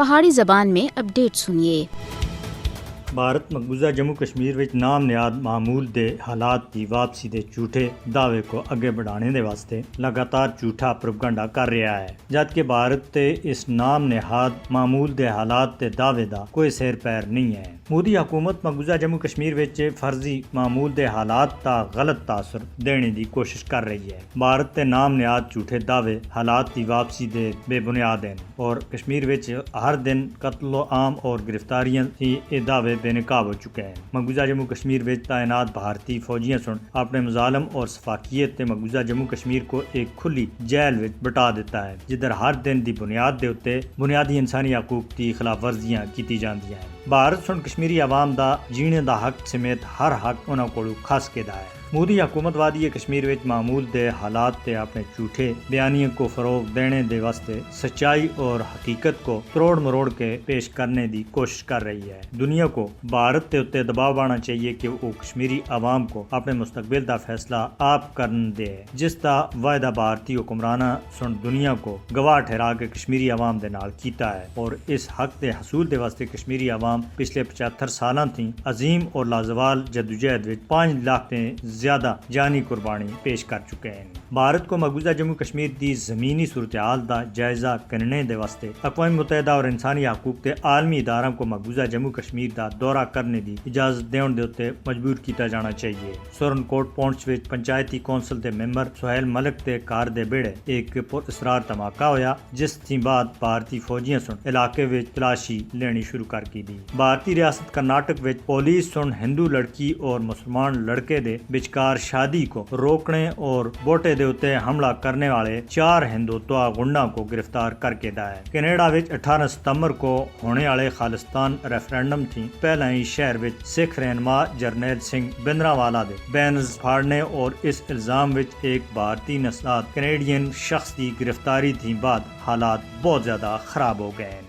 پہاڑی زبان میں اپڈیٹ سنیے۔ بھارت مقبوضہ جموں کشمیر وچ نام نیاد معمول دے حالات دی واپسی دے جھوٹے دعوے کو اگے بڑھانے دے واسطے لگاتار جھوٹا پروپیگنڈا کر رہا ہے، جبکہ بھارت تے اس نام نہاد معمول دے حالات دے دعوے دا کوئی سیر پیر نہیں ہے۔ مودی حکومت مقبوضہ جموں کشمیر وچ فرضی معمول دے حالات دا غلط تاثر دینے دی کوشش کر رہی ہے۔ بھارت تے نام نیاد جھوٹے دعوے حالات دی واپسی دے بے بنیاد ہیں اور کشمیر وچ ہر دن قتل و عام اور گرفتاریاں تھی یہ دعوے بے نقاب ہو چکے ہیں۔ مقبوضہ جموں کشمیر وچ تعینات بھارتی فوجیاں سن اپنے مظالم اور سفاکیت تے مقبوضہ جموں کشمیر کو ایک کھلی جیل وچ بٹا دیتا ہے، جدھر ہر دن دی بنیاد دے اتے بنیادی انسانی حقوق دی خلاف ورزیاں کیتی جاندیاں ہیں۔ بھارت سن کشمیری عوام دا جینے دا حق سمیت ہر حق انہاں کولوں کھس کے دا ہے۔ مودی حکومت وادی کشمیر وچ معمول دے حالات تے اپنے جھوٹے بیانیے کو فروغ دینے دے واسطے سچائی اور حقیقت کو تروڑ مروڑ کے پیش کرنے دی کوشش کر رہی ہے۔ دنیا کو بھارت تے اتے دباؤ بڑھانا چاہیے کہ وہ کشمیری عوام کو اپنے مستقبل دا فیصلہ آپ کرن دے، جس دا وعدہ بھارتی حکمرانہ سن دنیا کو گواہ ٹھہرا کے کشمیری عوام دے نال کیتا ہے، اور اس حق دے حصول دے واسطے کشمیری عوام پچھلے 75 سالاں تھی عظیم اور لازوال جدوجہد وچ 5 لاکھ تے زیادہ جانی قربانی پیش کر چکے ہیں۔ بھارت کو مقبوضہ جموں کشمیر دی زمینی صورتحال دا جائزہ کرنے دے واسطے اقوام متحدہ اور انسانی حقوق کے عالمی اداروں کو مقبوضہ جموں کشمیر دا دورہ کرنے دی اجازت دیون دے اتے مجبور کیتا جانا چاہیے۔ سورن کوٹ پونچھ وچ پنچایتی کونسل دے ممبر سہیل ملک تے کار دے بیڑے ایک پر اسرار دھماکہ ہویا، جس تھی بعد بھارتی فوجیاں سن علاقے وچ تلاشی لینی شروع کر کی دی۔ بھارتی ریاست کرناٹک وچ پولیس سن ہندو لڑکی اور مسلمان لڑکے دے بچکار شادی کو روکنے اور ووٹے دے اتے حملہ کرنے والے 4 ہندوتوا گنڈا کو گرفتار کر کے دا ہے۔ کینیڈا وچ 18 ستمبر کو ہونے والے خالصتان ریفرینڈم تھی پہلا ہی شہر وچ سکھ رہنما جرنیل سنگھ بھندروالا دے بینرز پھاڑنے اور اس الزام وچ ایک بھارتی نژاد کینیڈین شخص کی گرفتاری تھی بعد حالات بہت زیادہ خراب ہو گئے ہیں۔